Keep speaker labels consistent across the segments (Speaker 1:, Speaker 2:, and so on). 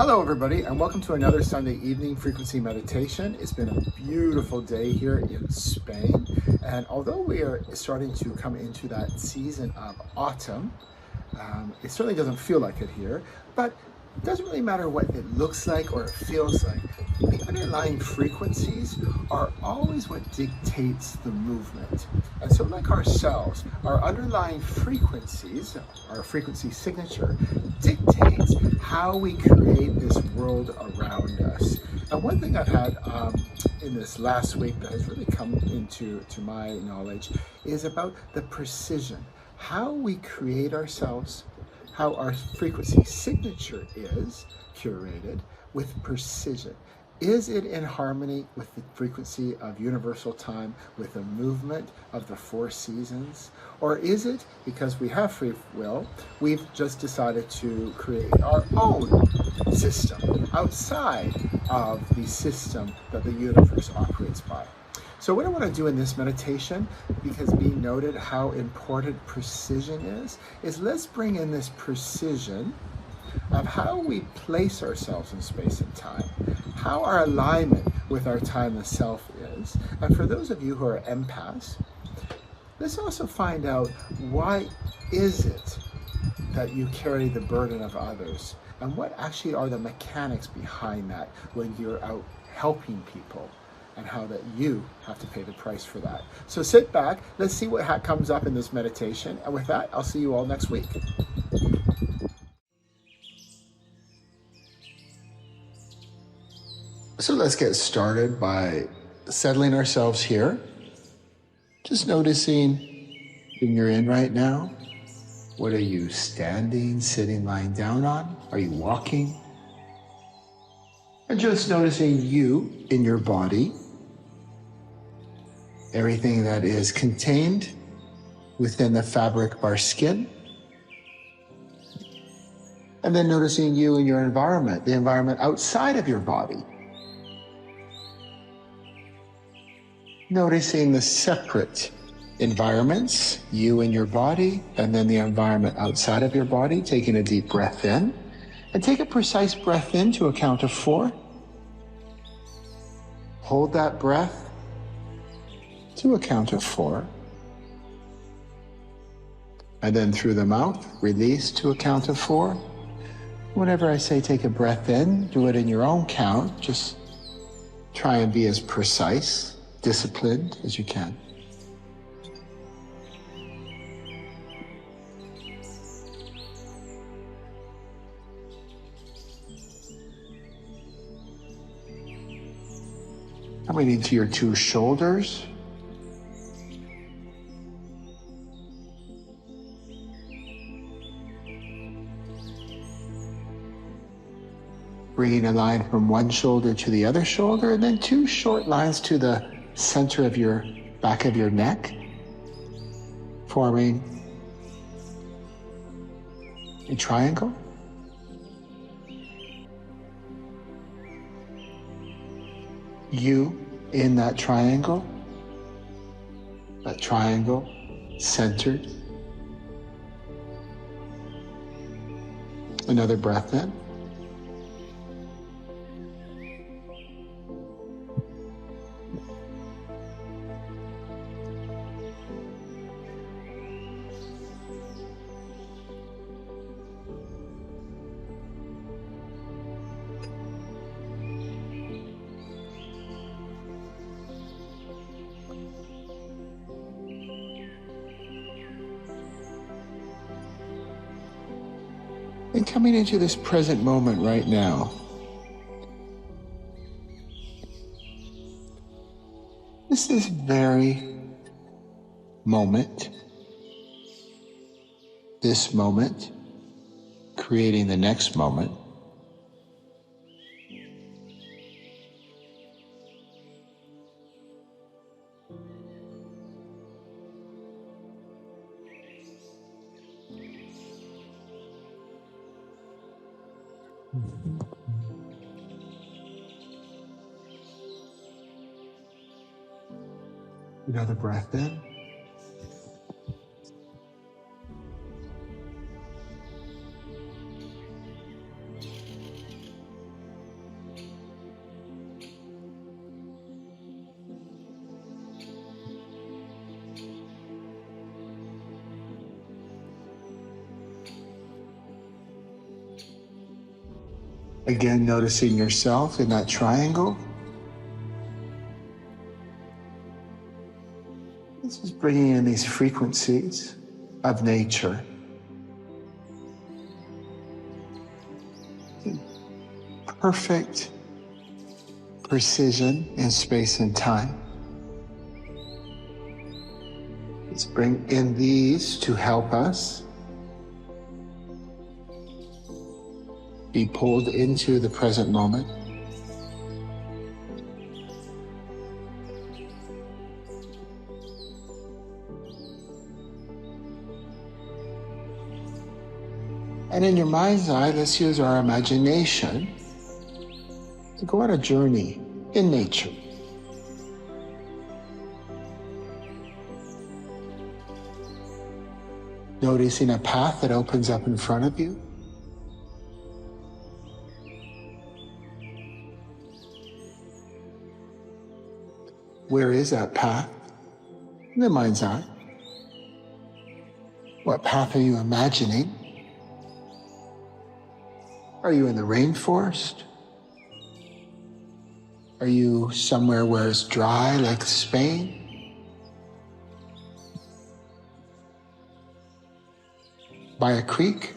Speaker 1: Hello everybody, and welcome to another Sunday evening frequency meditation. It's been a beautiful day here in Spain, and although we are starting to come into that season of autumn, it certainly doesn't feel like it here, but it doesn't really matter what it looks like or it feels like. The underlying frequencies are always what dictates the movement. And so like ourselves, our underlying frequencies, our frequency signature, dictates how we create this world around us. And one thing I've had in this last week that has really come into my knowledge is about the precision, how we create ourselves, how our frequency signature is curated with precision. Is it in harmony with the frequency of universal time, with the movement of the four seasons? Or is it, because we have free will, we've just decided to create our own system outside of the system that the universe operates by? So what I want to do in this meditation, because being noted how important precision is let's bring in this precision of how we place ourselves in space and time, how our alignment with our timeless self is. And for those of you who are empaths, let's also find out, why is it that you carry the burden of others? And what actually are the mechanics behind that when you're out helping people? And how that you have to pay the price for that. So sit back, let's see what comes up in this meditation. And with that, I'll see you all next week. So let's get started by settling ourselves here. Just noticing when you're in right now. What are you standing, sitting, lying down on? Are you walking? And just noticing you in your body. Everything that is contained within the fabric of our skin. And then noticing you in your environment, the environment outside of your body. Noticing the separate environments, you and your body, and then the environment outside of your body, taking a deep breath in. And take a precise breath in to a count of 4. Hold that breath to a count of 4. And then through the mouth, release to a count of 4. Whenever I say take a breath in, do it in your own count. Just try and be as precise, disciplined as you can. Coming into your 2 shoulders. Bringing a line from one shoulder to the other shoulder, and then 2 short lines to the center of your back of your neck, forming a triangle. You in that triangle centered. Another breath in. And coming into this present moment right now. This is very moment. This moment, creating the next moment. Another breath in. Again, noticing yourself in that triangle. This is bringing in these frequencies of nature. Perfect precision in space and time. Let's bring in these to help us be pulled into the present moment. And in your mind's eye, let's use our imagination to go on a journey in nature. Noticing a path that opens up in front of you. Where is that path? In the mind's eye. What path are you imagining? Are you in the rainforest? Are you somewhere where it's dry, like Spain? By a creek?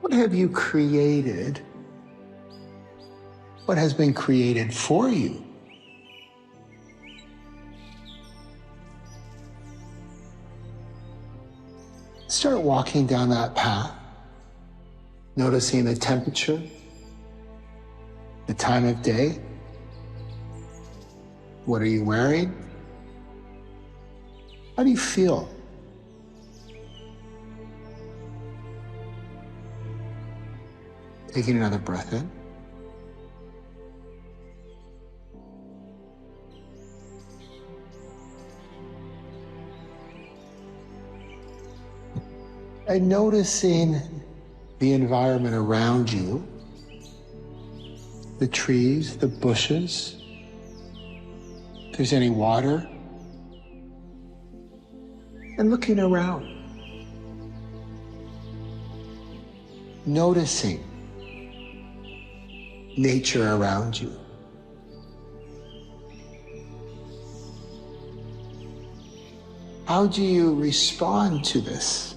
Speaker 1: What have you created? What has been created for you? Start walking down that path, noticing the temperature, the time of day. What are you wearing? How do you feel? Taking another breath in. And noticing the environment around you, the trees, the bushes, if there's any water, and looking around, noticing nature around you. How do you respond to this?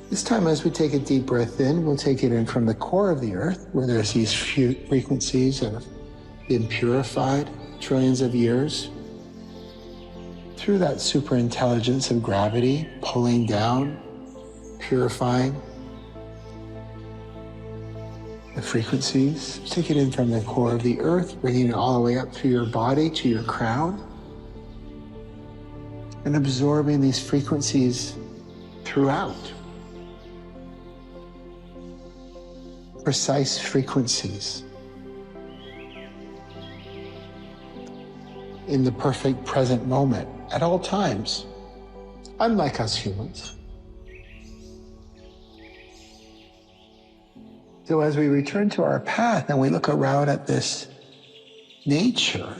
Speaker 1: This time, as we take a deep breath in, we'll take it in from the core of the earth, where there's these frequencies that have been purified trillions of years through that superintelligence of gravity, pulling down, purifying the frequencies. Take it in from the core of the earth, bringing it all the way up through your body to your crown, and absorbing these frequencies throughout. Precise frequencies in the perfect present moment at all times, unlike us humans. So as we return to our path and we look around at this nature,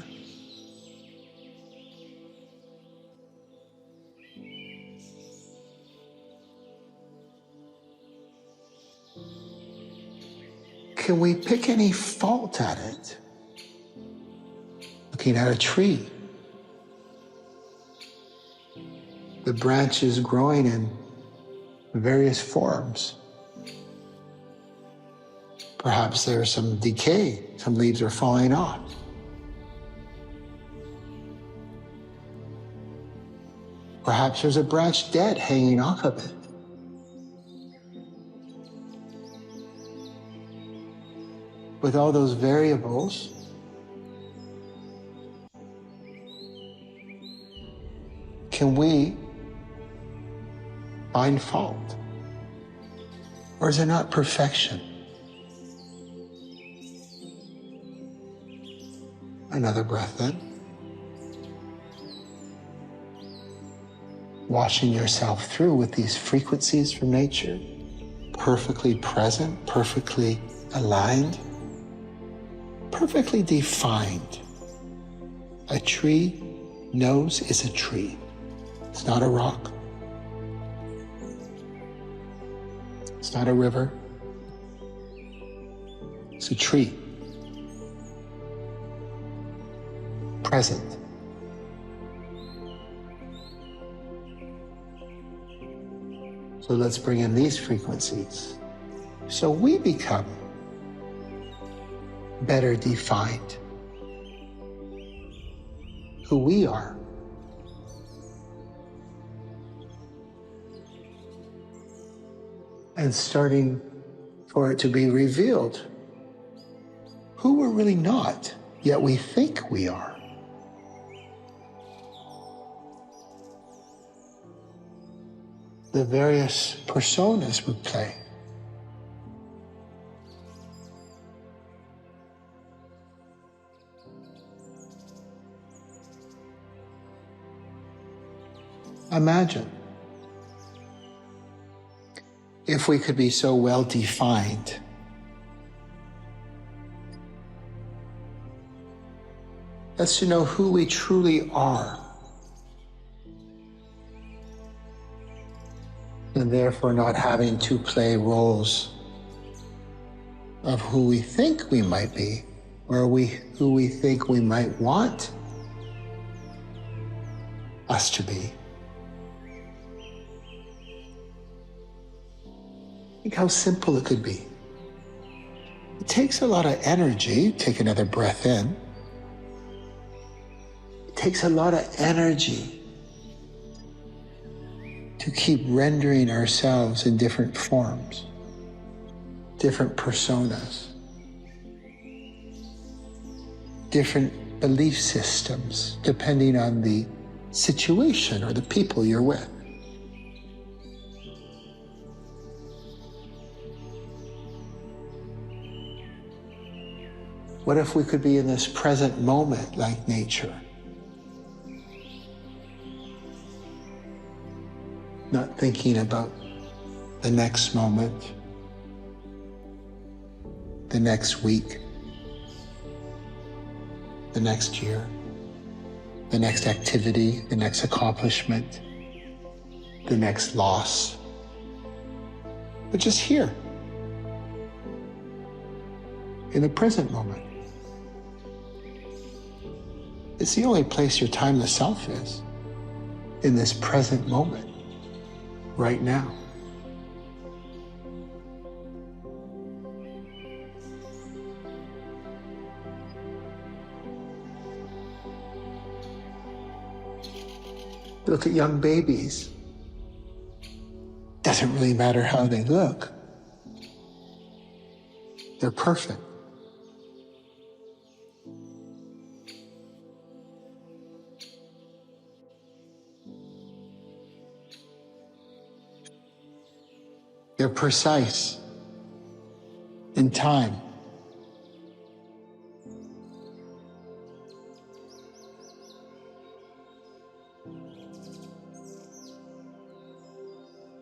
Speaker 1: can we pick any fault at it? Looking at a tree, the branches growing in various forms. Perhaps there's some decay, some leaves are falling off. Perhaps there's a branch dead hanging off of it. With all those variables, can we find fault? Or is it not perfection? Another breath in. Washing yourself through with these frequencies from nature, perfectly present, perfectly aligned, perfectly defined. A tree knows it's a tree. It's not a rock. It's not a river. It's a tree. Present. So let's bring in these frequencies. So we become better defined who we are. And starting for it to be revealed who we're really not, yet we think we are. The various personas we play. Imagine if we could be so well defined as to know who we truly are, and therefore not having to play roles of who we think we might be, or who we think we might want us to be. Think how simple it could be. It takes a lot of energy. Take another breath in. It takes a lot of energy to keep rendering ourselves in different forms, different personas, different belief systems, depending on the situation or the people you're with. What if we could be in this present moment like nature? Not thinking about the next moment, the next week, the next year, the next activity, the next accomplishment, the next loss, but just here, in the present moment. It's the only place your timeless self is, in this present moment, right now. Look at young babies. Doesn't really matter how they look. They're perfect. They're precise in time.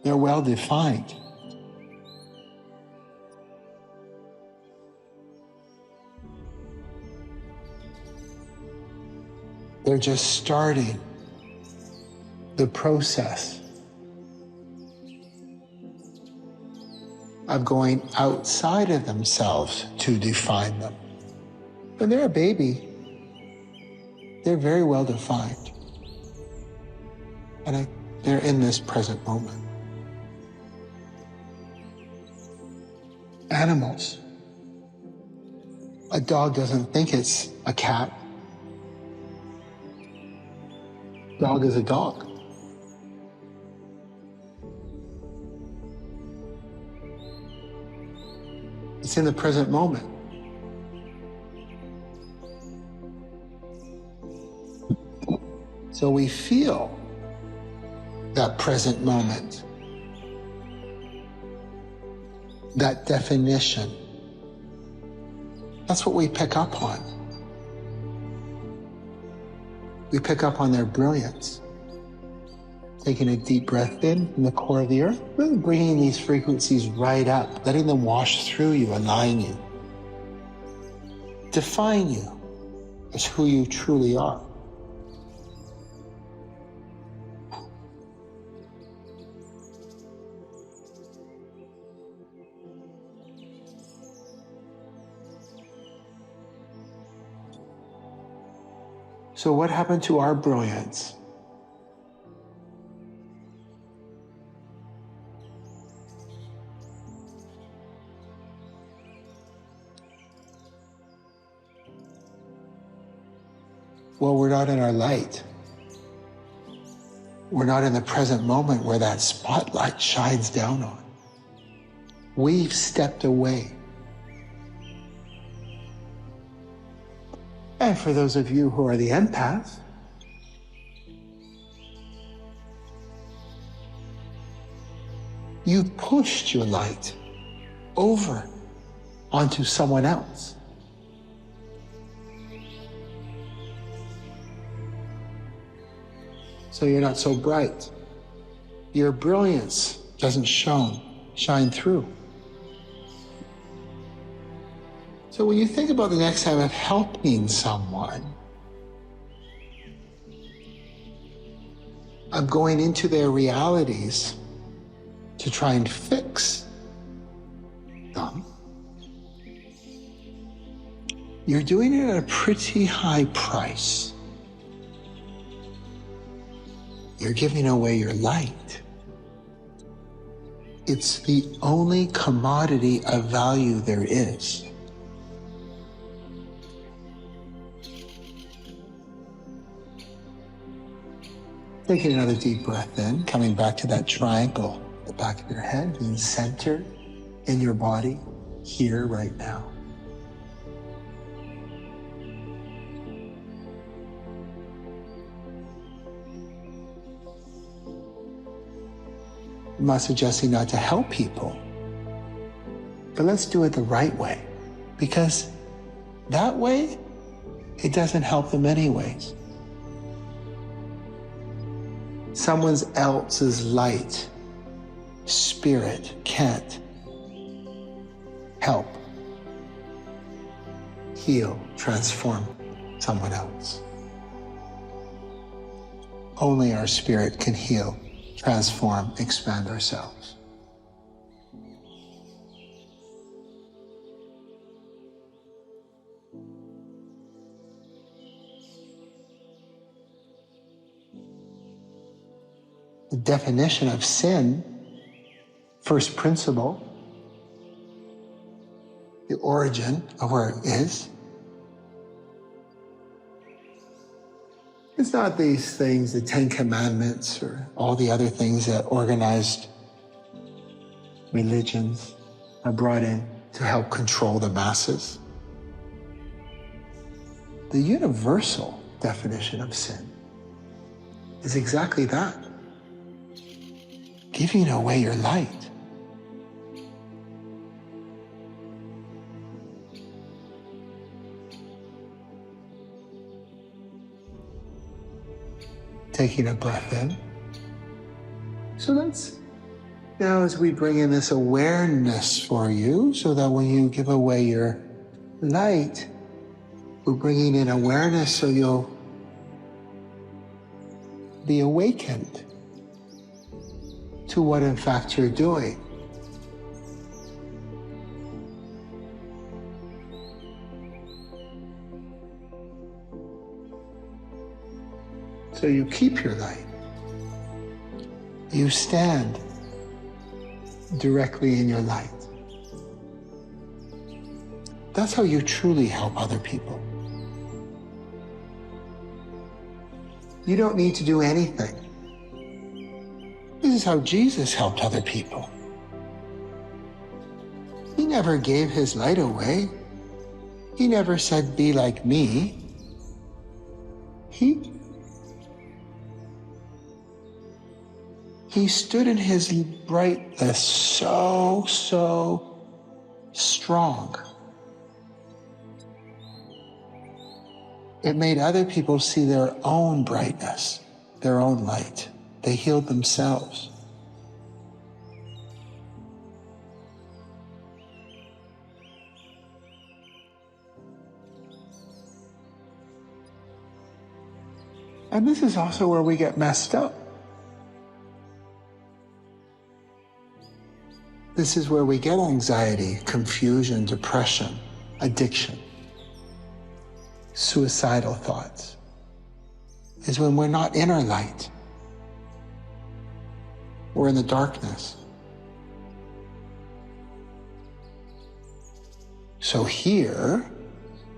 Speaker 1: They're well defined. They're just starting the process of going outside of themselves to define them. When they're a baby, they're very well defined. And they're in this present moment. Animals. A dog doesn't think it's a cat. Dog is a dog. It's in the present moment. So we feel that present moment, that definition. That's what we pick up on. We pick up on their brilliance. Taking a deep breath in from the core of the earth, really bringing these frequencies right up, letting them wash through you, align you, define you as who you truly are. So what happened to our brilliance? Well, we're not in our light. We're not in the present moment where that spotlight shines down on. We've stepped away. And for those of you who are the empaths, you've pushed your light over onto someone else. So you're not so bright. Your brilliance doesn't shine through. So when you think about the next time of helping someone, of going into their realities to try and fix them, you're doing it at a pretty high price. You're giving away your light. It's the only commodity of value there is. Taking another deep breath in, coming back to that triangle at the back of your head, being centered in your body, here, right now. I'm not suggesting not to help people, but let's do it the right way, because that way, it doesn't help them anyways. Someone else's light, spirit can't help, heal, transform someone else. Only our spirit can heal, transform, expand ourselves. The definition of sin, first principle, the origin of where it is, it's not these things, the 10 Commandments or all the other things that organized religions are brought in to help control the masses. The universal definition of sin is exactly that. Giving away your light. Taking a breath in. So that's now as we bring in this awareness for you, so that when you give away your light, we're bringing in awareness so you'll be awakened to what in fact you're doing. So you keep your light. You stand directly in your light. That's how you truly help other people. You don't need to do anything. This is how Jesus helped other people. He never gave his light away. He never said, be like me. He stood in his brightness so strong. It made other people see their own brightness, their own light. They healed themselves. And this is also where we get messed up. This is where we get anxiety, confusion, depression, addiction, suicidal thoughts. is when we're not in our light. We're in the darkness. So here,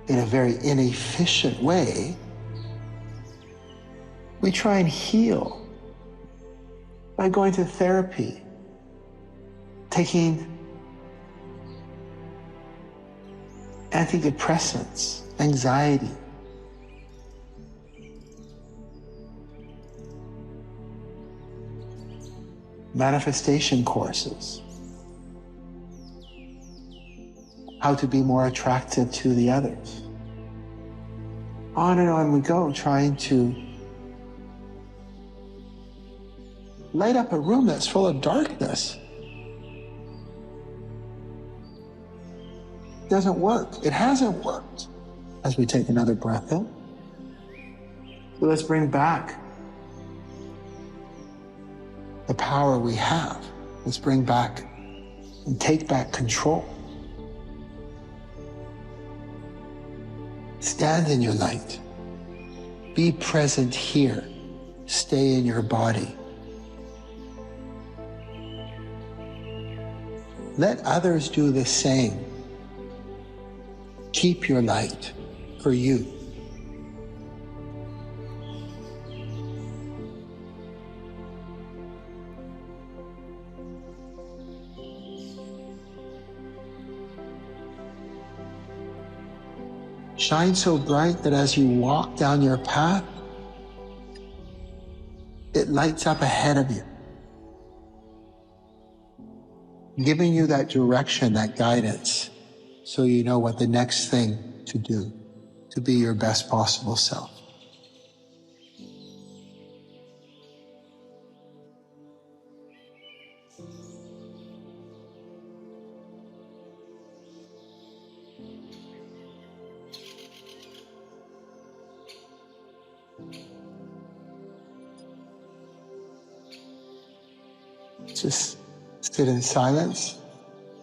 Speaker 1: in a very inefficient way, we try and heal by going to therapy, taking antidepressants, anxiety. Manifestation courses, how to be more attractive to the others. On and on we go, trying to light up a room that's full of darkness. It doesn't work. It hasn't worked. As we take another breath in, so let's bring back the power we have. Let's bring back and take back control. Stand in your light. Be present here. Stay in your body. Let others do the same. Keep your light for you. Shine so bright that as you walk down your path, it lights up ahead of you, giving you that direction, that guidance, so you know what the next thing to do to be your best possible self. Just sit in silence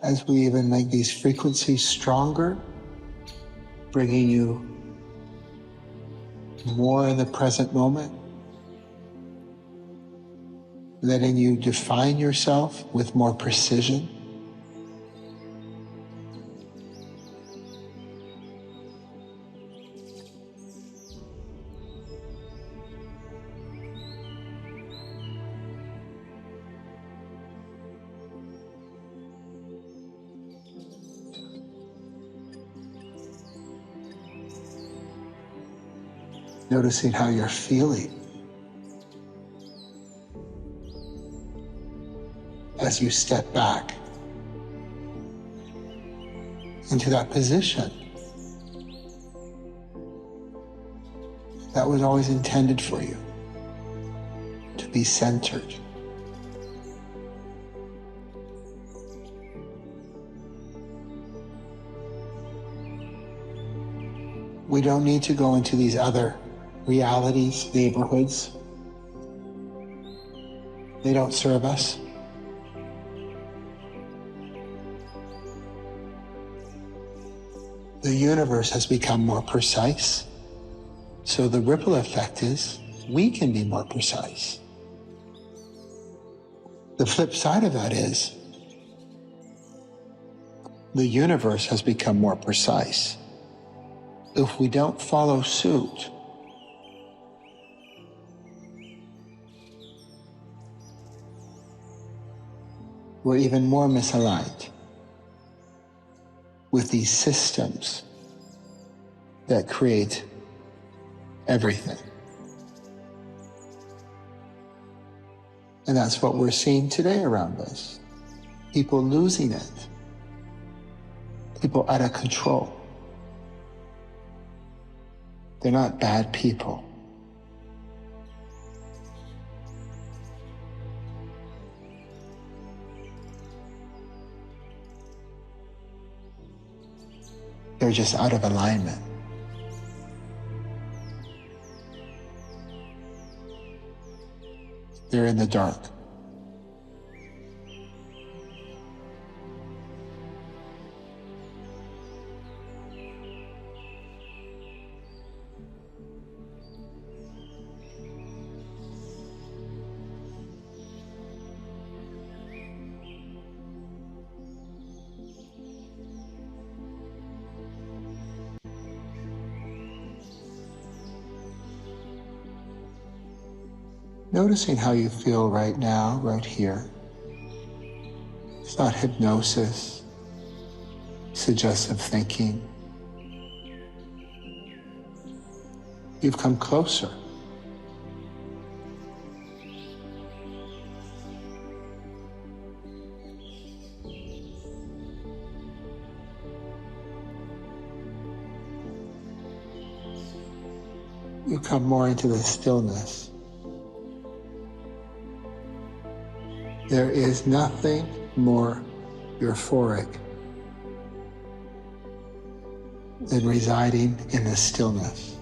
Speaker 1: as we even make these frequencies stronger, bringing you more in the present moment, letting you define yourself with more precision. Noticing how you're feeling as you step back into that position that was always intended for you, to be centered. We don't need to go into these other realities, neighborhoods. They don't serve us. The universe has become more precise, so the ripple effect is we can be more precise. The flip side of that is the universe has become more precise. If we don't follow suit, we're even more misaligned with these systems that create everything. And that's what we're seeing today around us. People losing it. People out of control. They're not bad people. They're just out of alignment. They're in the dark. Noticing how you feel right now, right here. It's not hypnosis, suggestive thinking. You've come closer. You come more into the stillness. There is nothing more euphoric than residing in the stillness.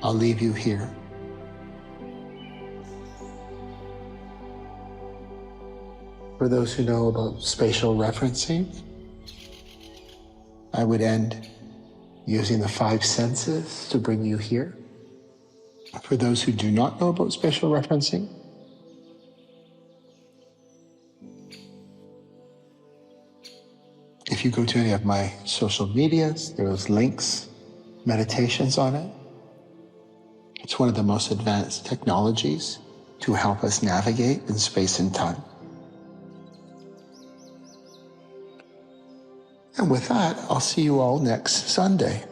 Speaker 1: I'll leave you here. For those who know about spatial referencing, I would end using the 5 senses to bring you here. For those who do not know about spatial referencing, if you go to any of my social medias, there's links, meditations on it. It's one of the most advanced technologies to help us navigate in space and time. And with that, I'll see you all next Sunday.